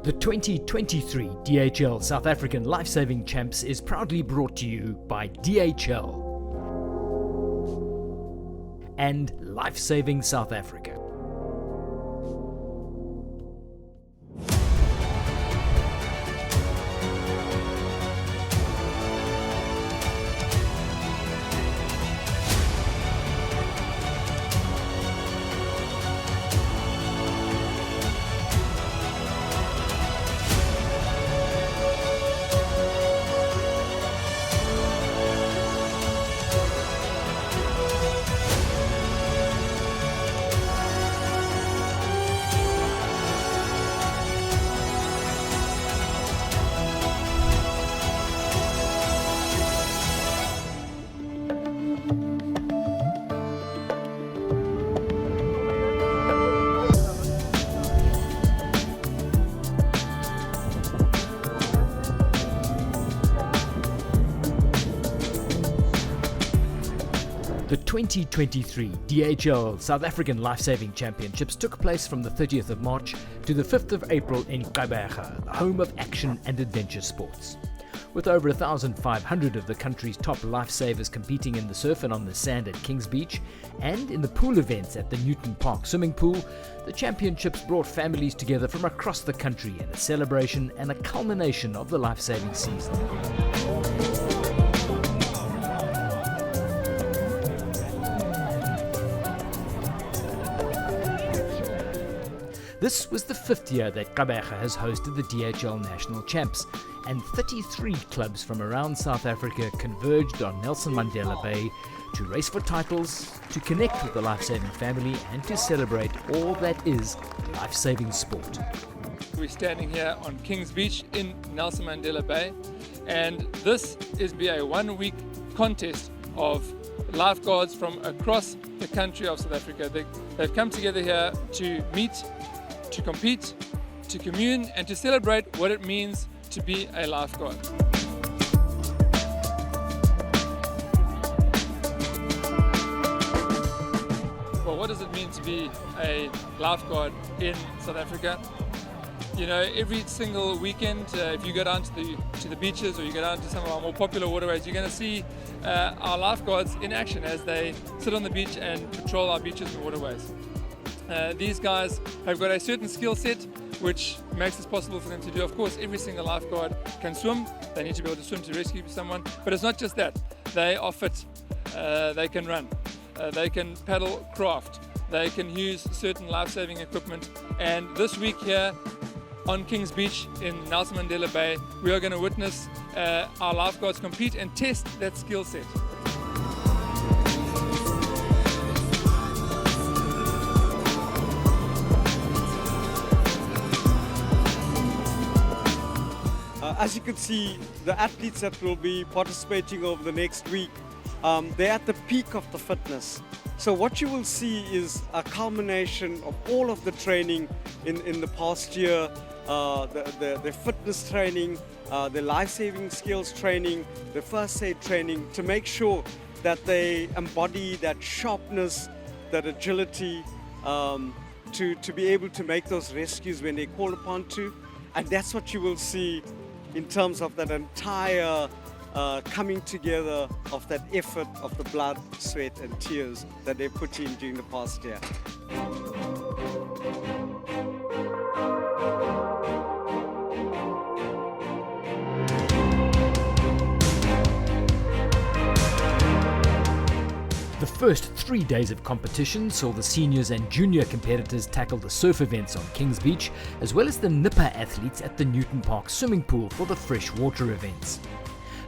The 2023 DHL South African Life-Saving Champs is proudly brought to you by DHL and Life-Saving South Africa. The 2023 DHL South African Life-Saving Championships took place from the 30th of March to the 5th of April in Gqeberha, the home of action and adventure sports. With over 1,500 of the country's top lifesavers competing in the surf and on the sand at Kings Beach and in the pool events at the Newton Park swimming pool, the championships brought families together from across the country in a celebration and a culmination of the life-saving season. This was the 5th year that Gqeberha has hosted the DHL National Champs, and 33 clubs from around South Africa converged on Nelson Mandela Bay to race for titles, to connect with the life-saving family, and to celebrate all that is life-saving sport. We're standing here on Kings Beach in Nelson Mandela Bay, and this is a 1-week contest of lifeguards from across the country of South Africa. They've come together here to meet, to compete, to commune, and to celebrate what it means to be a lifeguard. Well, what does it mean to be a lifeguard in South Africa? You know, every single weekend, if you go down to the beaches or you go down to some of our more popular waterways, you're going to see our lifeguards in action as they sit on the beach and patrol our beaches and waterways. These guys have got a certain skill set which makes it possible for them to do. Of course, every single lifeguard can swim. They need to be able to swim to rescue someone. But it's not just that. They are fit. They can run. They can paddle craft. They can use certain life-saving equipment. And this week here on Kings Beach in Nelson Mandela Bay, we are going to witness our lifeguards compete and test that skill set. As you can see, the athletes that will be participating over the next week, they're at the peak of the fitness. So what you will see is a culmination of all of the training in the past year, the fitness training, the life-saving skills training, the first aid training, to make sure that they embody that sharpness, that agility, to be able to make those rescues when they're called upon to. And that's what you will see in terms of that entire coming together of that effort of the blood, sweat and tears that they put in during the past year. The first 3 days of competition saw the seniors and junior competitors tackle the surf events on Kings Beach, as well as the nipper athletes at the Newton Park swimming pool for the freshwater events.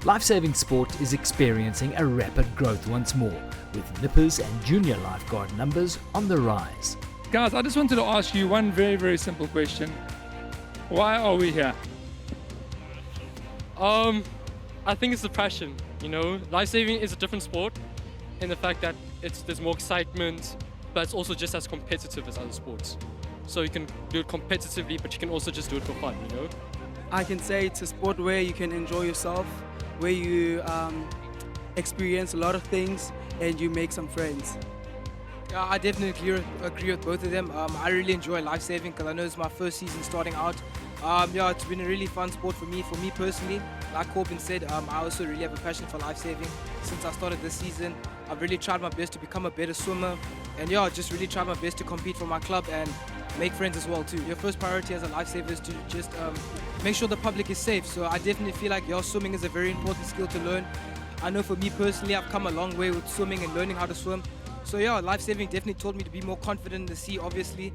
Life-saving sport is experiencing a rapid growth once more, with nippers and junior lifeguard numbers on the rise. Guys, I just wanted to ask you one very, very simple question. Why are we here? I think it's the passion, you know. Life-saving is a different sport in the fact that there's more excitement, but it's also just as competitive as other sports. So you can do it competitively, but you can also just do it for fun, you know. I can say it's a sport where you can enjoy yourself, where you experience a lot of things and you make some friends. Yeah, I definitely agree with both of them. I really enjoy life-saving because I know it's my first season starting out. Yeah, it's been a really fun sport for me. For me personally, like Corbin said, I also really have a passion for life-saving. Since I started this season, I've really tried my best to become a better swimmer. And yeah, just really tried my best to compete for my club and make friends as well too. Your first priority as a lifesaver is to just make sure the public is safe. So I definitely feel like swimming is a very important skill to learn. I know for me personally, I've come a long way with swimming and learning how to swim. So yeah, life-saving definitely taught me to be more confident in the sea, obviously,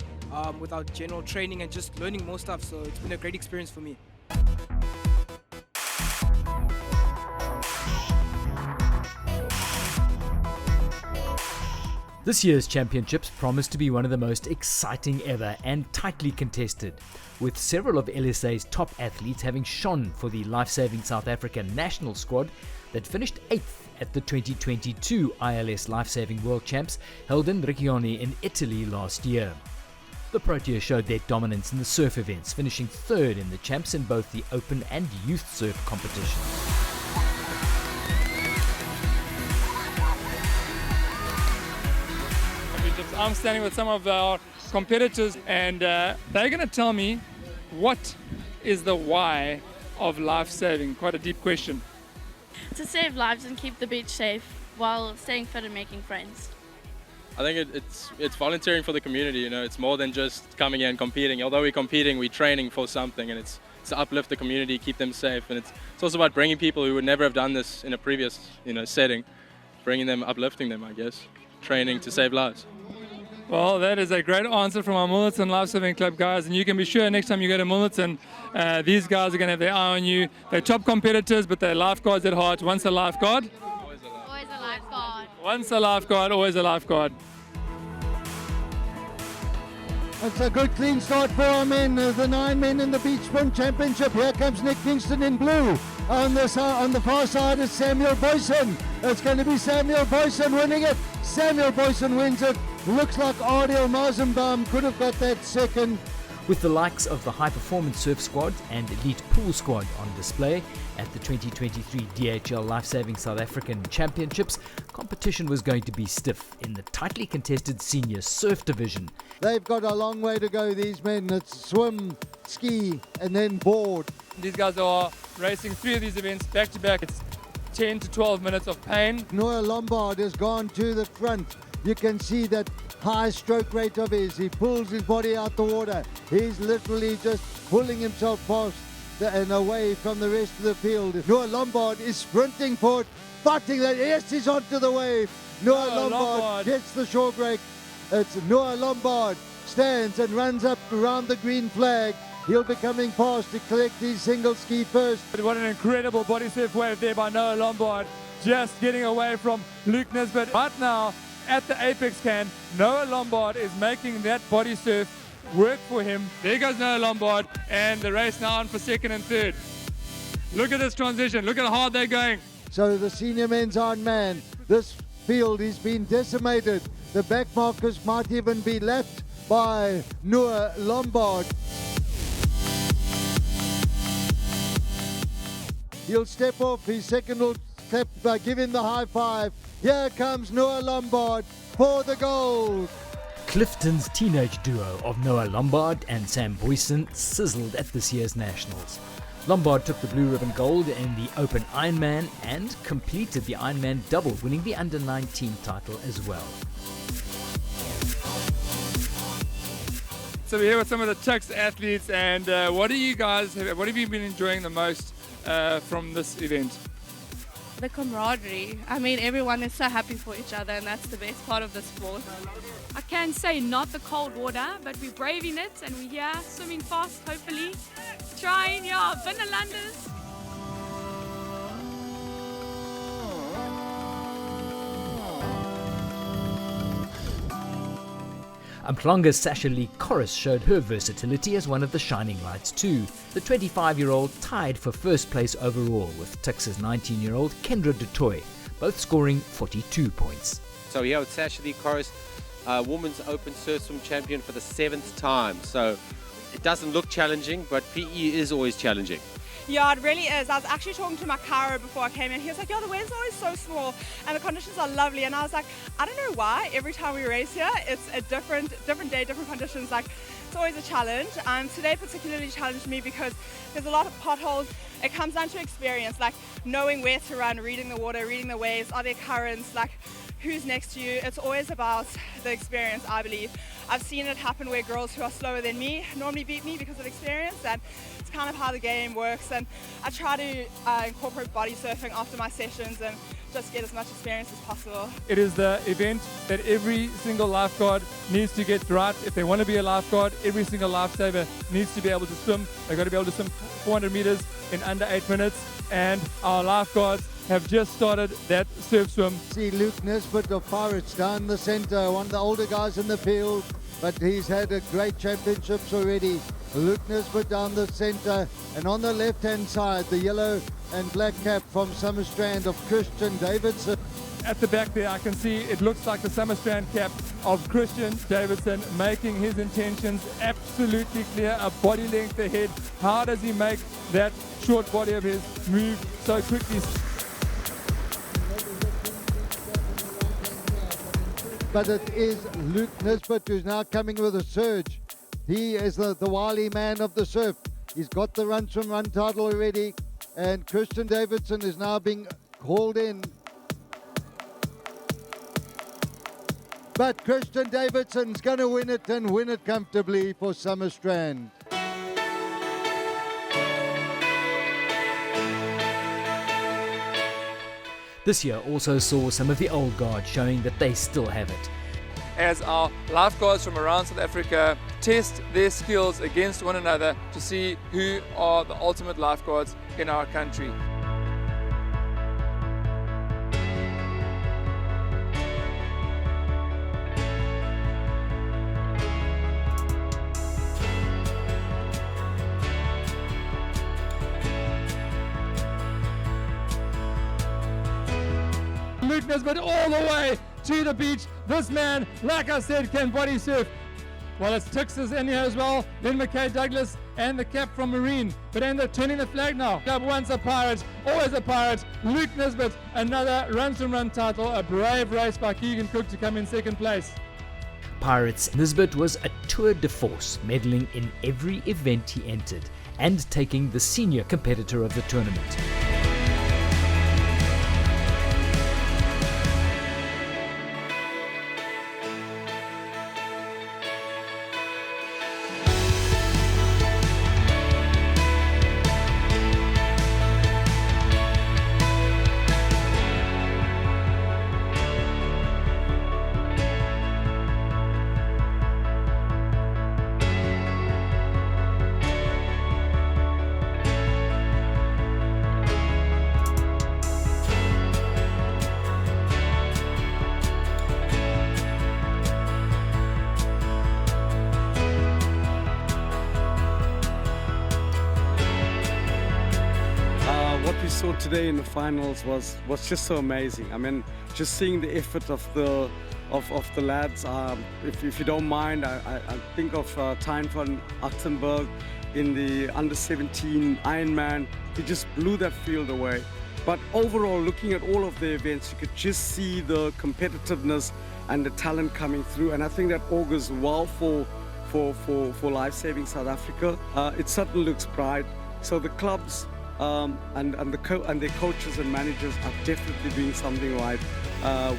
with our general training and just learning more stuff. So it's been a great experience for me. This year's championships promise to be one of the most exciting ever and tightly contested, with several of LSA's top athletes having shone for the life-saving South African national squad that finished 8th at the 2022 ILS Life-Saving World Champs held in Riccione in Italy last year. The Proteas showed their dominance in the surf events, finishing 3rd in the champs in both the open and youth surf competitions. I'm standing with some of our competitors, and they're going to tell me what is the why of life-saving. Quite a deep question. To save lives and keep the beach safe while staying fit and making friends. I think it's volunteering for the community. It's more than just coming here and competing. Although we're competing, we're training for something, and it's to uplift the community, keep them safe, and it's also about bringing people who would never have done this in a previous setting, bringing them, uplifting them, I guess, training to save lives. Well, that is a great answer from our Mullerton Lifesaving Club guys, and you can be sure next time you go to Mullerton, these guys are going to have their eye on you. They're top competitors, but they're lifeguards at heart. Once a lifeguard, Always a lifeguard. once a lifeguard, always a lifeguard. It's a good clean start for our men, the 9 men in the Beach Sprint Championship. Here comes Nick Kingston in blue. On the far side is Samuel Boyson. It's going to be Samuel Boyson winning it. Samuel Boyson wins it. Looks like Ardil Mazenbaum could have got that second. With the likes of the High Performance Surf Squad and Elite Pool Squad on display at the 2023 DHL Life-Saving South African Championships, competition was going to be stiff in the tightly contested senior surf division. They've got a long way to go, these men. It's swim, ski, and then board. These guys are racing 3 of these events back to back. It's 10 to 12 minutes of pain. Noah Lombard has gone to the front. You can see that high stroke rate of his. He pulls his body out the water. He's literally just pulling himself past and away from the rest of the field. Noah Lombard is sprinting for it, fighting that. Yes, he's onto the wave. Noah Lombard gets the shore break. It's Noah Lombard stands and runs up around the green flag. He'll be coming past to collect his single ski first. What an incredible body surf wave there by Noah Lombard, just getting away from Luke Nisbet. Right now, at the Apex can, Noah Lombard is making that body surf work for him. There goes Noah Lombard, and the race now on for 2nd and 3rd. Look at this transition, look at how hard they're going. So the senior men's Ironman, this field is been decimated. The back markers might even be left by Noah Lombard. He'll step off, his second will step, give him the high five. Here comes Noah Lombard for the gold. Clifton's teenage duo of Noah Lombard and Sam Boyson sizzled at this year's Nationals. Lombard took the blue ribbon gold in the Open Ironman and completed the Ironman double, winning the Under-19 title as well. So we're here with some of the Tuks athletes, and what have you been enjoying the most from this event? The camaraderie. I mean, everyone is so happy for each other, and that's the best part of the sport. I can say not the cold water, but we're braving it and we're here swimming fast, hopefully. Trying, binnenlanders. Umhlanga Sasha Lee Corris showed her versatility as one of the shining lights too. The 25-year-old tied for first place overall with Tuks' 19-year-old Kendra DeToy, both scoring 42 points. So here with Sasha Lee Corris, Women's Open Surf Swim Champion for the 7th time. So it doesn't look challenging, but PE is always challenging. Yeah, it really is. I was actually talking to my Cairo before I came in. He was like, yeah, the waves are always so small and the conditions are lovely. And I was like, I don't know why. Every time we race here, it's a different day, different conditions. Like it's always a challenge. Today particularly challenged me because there's a lot of potholes. It comes down to experience, like knowing where to run, reading the water, reading the waves, are there currents, like who's next to you. It's always about the experience, I believe. I've seen it happen where girls who are slower than me normally beat me because of experience, and it's kind of how the game works. And I try to incorporate body surfing after my sessions and just get as much experience as possible. It is the event that every single lifeguard needs to get right. If they want to be a lifeguard, every single lifesaver needs to be able to swim. They've got to be able to swim 400 meters in under 8 minutes, and our lifeguards have just started that surf swim. See Luke Nisbet of Pirates down the center, one of the older guys in the field, but he's had a great championships already. Luke Nisbet down the center, and on the left-hand side, the yellow and black cap from Summerstrand of Christian Davidson. At the back there, I can see it looks like the Summerstrand cap of Christian Davidson, making his intentions absolutely clear, a body length ahead. How does he make that short body of his move so quickly? But it is Luke Nisbet who's now coming with a surge. He is the wily man of the surf. He's got the run swim run title already, and Christian Davidson is now being called in. But Christian Davidson's going to win it, and win it comfortably for Summerstrand. This year also saw some of the old guard showing that they still have it. As our lifeguards from around South Africa test their skills against one another to see who are the ultimate lifeguards in our country. Luke Nisbet all the way to the beach. This man, like I said, can body surf. Well, it's Tix's in here as well, then McKay Douglas and the cap from Marine. But then they're turning the flag now. Club once a pirate, always a pirate. Luke Nisbet, another run to run title, a brave race by Keegan Cook to come in second place. Pirates Nisbet was a tour de force, medaling in every event he entered and taking the senior competitor of the tournament. What we saw today in the finals was just so amazing. I mean, just seeing the effort of the lads. If you don't mind, I think of Tyne van Achtenberg in the under-17 Ironman. He just blew that field away. But overall, looking at all of the events, you could just see the competitiveness and the talent coming through. And I think that augurs well for Life-Saving South Africa. It certainly looks bright. So the clubs and their coaches and managers are definitely doing something right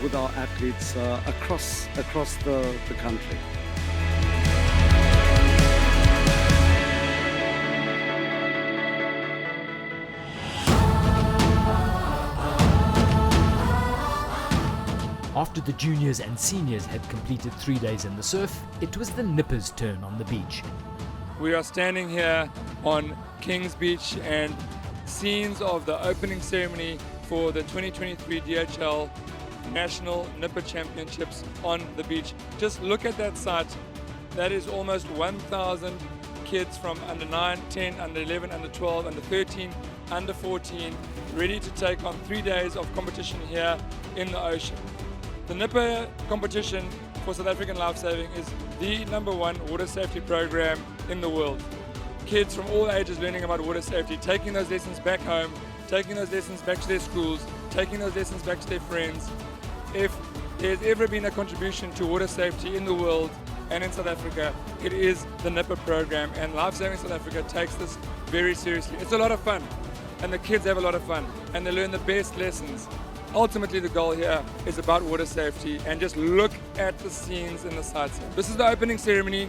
with our athletes across the country. After the juniors and seniors had completed 3 days in the surf, it was the nippers' turn on the beach. We are standing here on Kings Beach, and scenes of the opening ceremony for the 2023 DHL National Nipper Championships on the beach. Just look at that site. That is almost 1,000 kids from under 9, 10, under 11, under 12, under 13, under 14, ready to take on 3 days of competition here in the ocean. The Nipper competition for South African Lifesaving is the #1 water safety program in the world. Kids from all ages learning about water safety, taking those lessons back home, taking those lessons back to their schools, taking those lessons back to their friends. If there's ever been a contribution to water safety in the world, and in South Africa, it is the Nipper program, and Lifesaving South Africa takes this very seriously. It's a lot of fun, and the kids have a lot of fun, and they learn the best lessons. Ultimately, the goal here is about water safety, and just look at the scenes and the sights. This is the opening ceremony.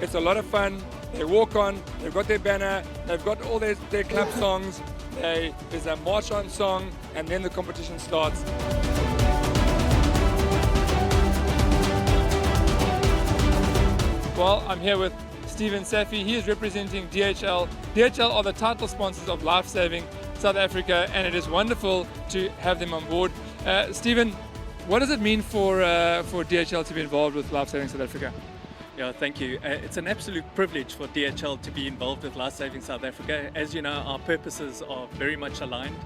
It's a lot of fun. They walk on, they've got their banner, they've got all their club songs, there's a march on song, and then the competition starts. Well, I'm here with Stephen Safi. He is representing DHL. DHL are the title sponsors of Lifesaving South Africa, and it is wonderful to have them on board. Stephen, what does it mean for DHL to be involved with Lifesaving South Africa? Yeah, thank you. It's an absolute privilege for DHL to be involved with Lifesaving South Africa. As you know, our purposes are very much aligned.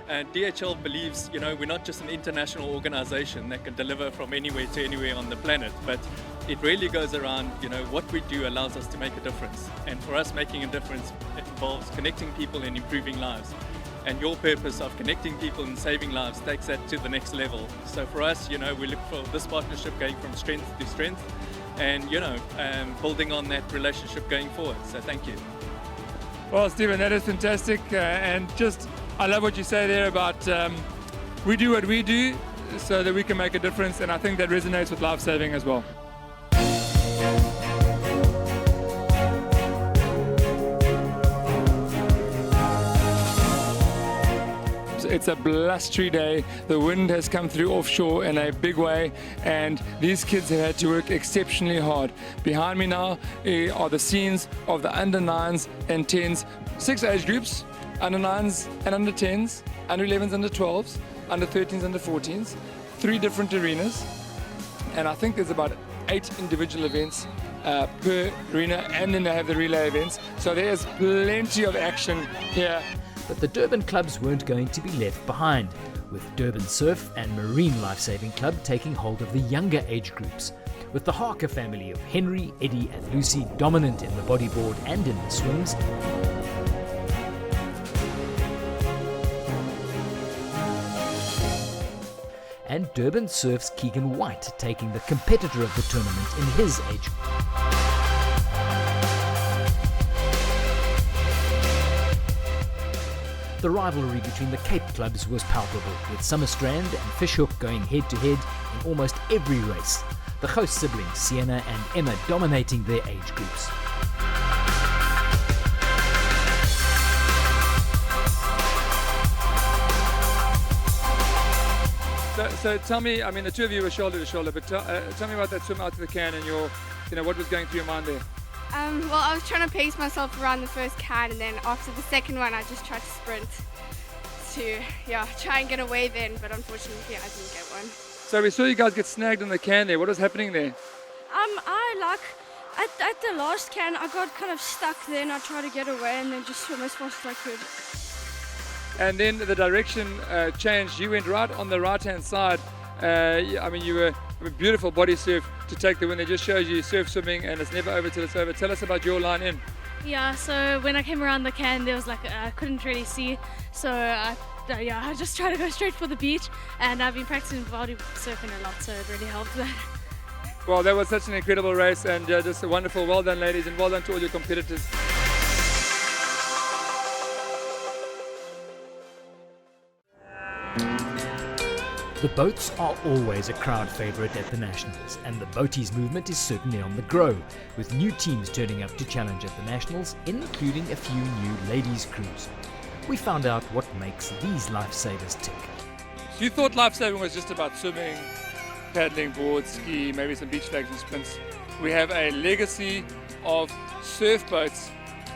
And DHL believes, we're not just an international organization that can deliver from anywhere to anywhere on the planet, but it really goes around, what we do allows us to make a difference. And for us, making a difference, it involves connecting people and improving lives. And your purpose of connecting people and saving lives takes that to the next level. So for us, we look for this partnership going from strength to strength, and building on that relationship going forward. So thank you. Well, Stephen, that is fantastic, and I love what you say there about we do what we do so that we can make a difference, and I think that resonates with Lifesaving as well. It's a blustery day. The wind has come through offshore in a big way, and these kids have had to work exceptionally hard. Behind me now are the scenes of the under 9s and 10s, 6 age groups, under 9s and under 10s, under 11s, under 12s, under 13s, under 14s, 3 different arenas, and I think there's about 8 individual events per arena, and then they have the relay events, so there's plenty of action here. But the Durban clubs weren't going to be left behind, with Durban Surf and Marine Lifesaving Club taking hold of the younger age groups, with the Harker family of Henry, Eddie and Lucy dominant in the bodyboard and in the swims. And Durban Surf's Keegan White taking the competitor of the tournament in his age group. The rivalry between the Cape clubs was palpable, with Summerstrand and Fishhook going head-to-head in almost every race, the host siblings Sienna and Emma dominating their age groups. So tell me, the two of you were shoulder to shoulder, but tell me about that swim out to the can and what was going through your mind there? Well, I was trying to pace myself around the first can, and then after the second one I just tried to sprint to try and get away then, but unfortunately I didn't get one. So we saw you guys get snagged in the can there. What was happening there? At the last can I got kind of stuck there, and I tried to get away and then just swim as fast as I could. And then the direction changed. You went right on the right hand side. You were a beautiful body surf to take the win. It just shows you surf swimming, and it's never over till it's over. Tell us about your line in. Yeah, so when I came around the can, there was I couldn't really see, so I just tried to go straight for the beach, and I've been practicing body surfing a lot, so it really helped that. Well, that was such an incredible race, and just a wonderful. Well done, ladies, and well done to all your competitors. The boats are always a crowd favourite at the Nationals, and the boaties movement is certainly on the grow, with new teams turning up to challenge at the Nationals, including a few new ladies' crews. We found out what makes these lifesavers tick. So you thought lifesaving was just about swimming, paddling, board, ski, maybe some beach flags and sprints. We have a legacy of surf boats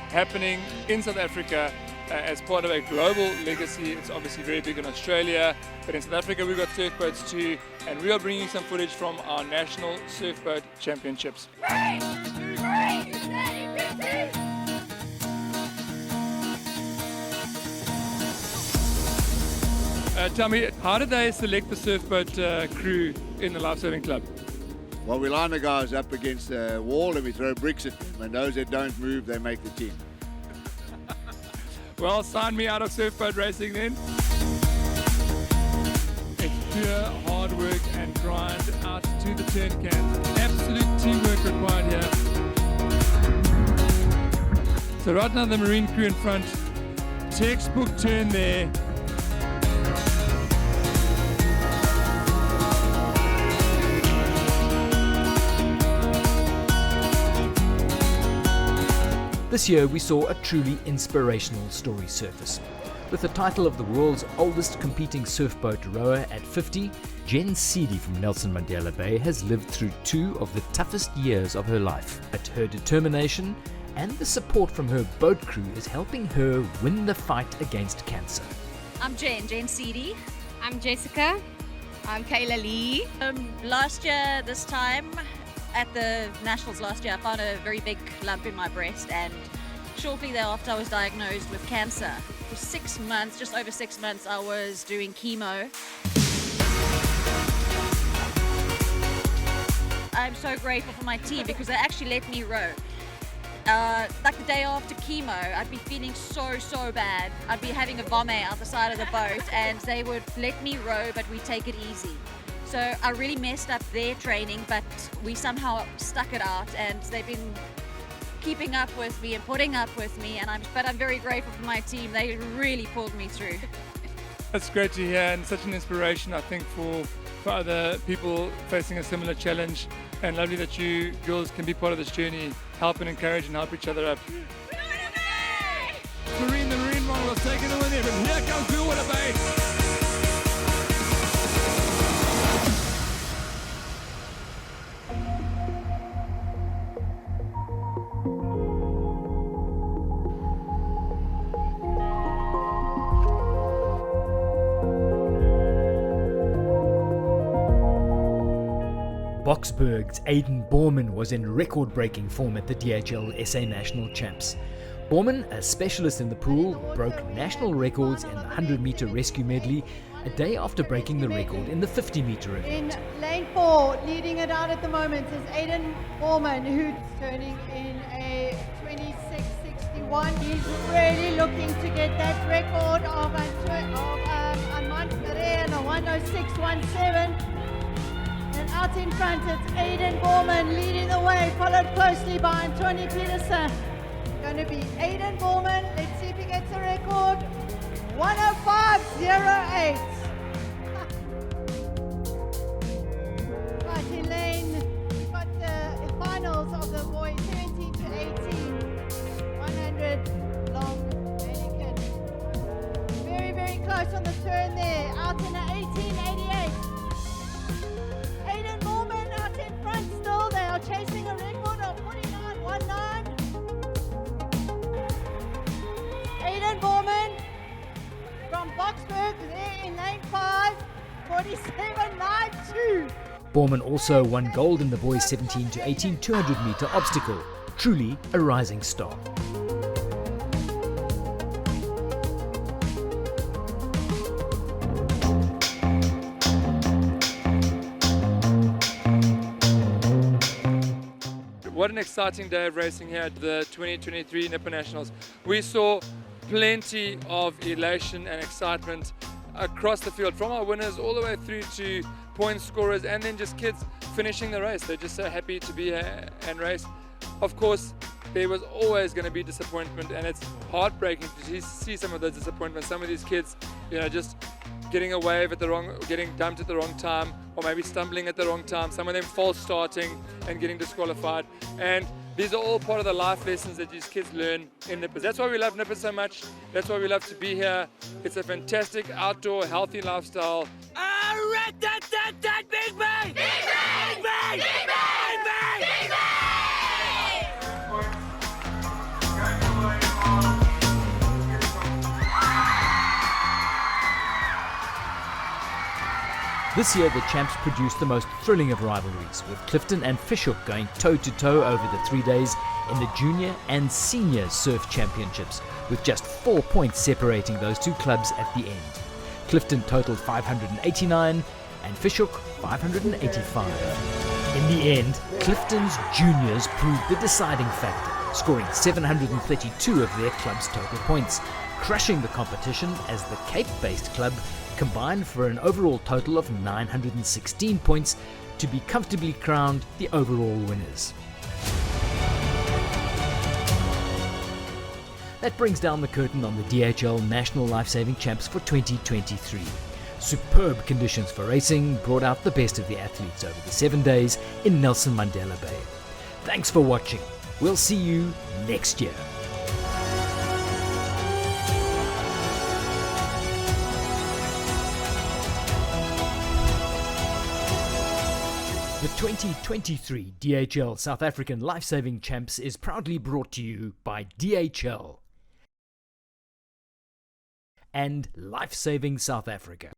happening in South Africa as part of a global legacy. It's obviously very big in Australia, but in South Africa we've got surf boats too, and we are bringing some footage from our National Surfboat Championships. Tell me, how did they select the surfboat crew in the Lifesaving Club? Well, we line the guys up against the wall and we throw bricks at them, and those that don't move, they make the team. Well, sign me out of surfboat racing then. It's pure hard work and grind out to the turn cans. Absolute teamwork required here. So right now the marine crew in front, textbook turn there. This year we saw a truly inspirational story surface. With the title of the world's oldest competing surfboat rower at 50, Jen Seedy from Nelson Mandela Bay has lived through two of the toughest years of her life. But her determination and the support from her boat crew is helping her win the fight against cancer. I'm Jen Seedy. I'm Jessica. I'm Kayla Lee. Last year, this time, at the Nationals last year, I found a very big lump in my breast, and shortly thereafter I was diagnosed with cancer. For 6 months, just over 6 months, I was doing chemo. I'm so grateful for my team because they actually let me row. Like the day after chemo, I'd be feeling so bad. I'd be having a vomit out the side of the boat, and they would let me row, but we take it easy. So I really messed up their training, but we somehow stuck it out, and they've been keeping up with me and putting up with me, but I'm very grateful for my team. They really pulled me through. That's great to hear, and such an inspiration, I think, for other people facing a similar challenge. And lovely that you girls can be part of this journey, help and encourage and help each other up. Marine, the marine model was taking the win here, but here comes Blue Water Bay. Boksburg's Aidan Borman was in record-breaking form at the DHL SA National Champs. Borman, a specialist in the pool, broke national records in the 100-meter rescue medley a day after breaking the record in the 50-meter event. In lane 4, leading it out at the moment, is Aidan Borman, who's turning in a 26.61. He's really looking to get that record of Armand Ferrer and a 106.17. And out in front, it's Aidan Borman leading the way, followed closely by Antoni Petersen. Going to be Aidan Borman. Let's see if he gets a record. 105.08. Right in lane, we've got the finals of the boys 17 to 18. 100 long mannequin. Very close on the turn there. Out in a 18.88. Aidan Borman out in front still. They are chasing a record of 49.19. Aidan Borman from Boksburg there in lane 5, 47.92. Borman also won gold in the boys 17 to 18 200-meter obstacle. Truly a rising star. What an exciting day of racing here at the 2023 Nipper Nationals. We saw plenty of elation and excitement across the field, from our winners all the way through to point scorers, and then just kids finishing the race. They're just so happy to be here and race. Of course, there was always going to be disappointment, and it's heartbreaking to see some of those disappointments. Some of these kids, just getting a wave at getting dumped at the wrong time, or maybe stumbling at the wrong time. Some of them false starting and getting disqualified. And these are all part of the life lessons that these kids learn in Nippers. That's why we love Nippers so much. That's why we love to be here. It's a fantastic outdoor, healthy lifestyle. Big Bang! Big Bang! Big Bang! Big Bang! Big Bang! This year, the champs produced the most thrilling of rivalries, with Clifton and Fishhook going toe-to-toe over the 3 days in the junior and senior surf championships, with just 4 points separating those two clubs at the end. Clifton totaled 589 and Fishhook 585. In the end, Clifton's juniors proved the deciding factor, scoring 732 of their club's total points, crushing the competition as the Cape-based club combined for an overall total of 916 points to be comfortably crowned the overall winners. That brings down the curtain on the DHL National Lifesaving Champs for 2023. Superb conditions for racing brought out the best of the athletes over the 7 days in Nelson Mandela Bay. Thanks for watching. We'll see you next year. The 2023 DHL South African Lifesaving Champs is proudly brought to you by DHL and Lifesaving South Africa.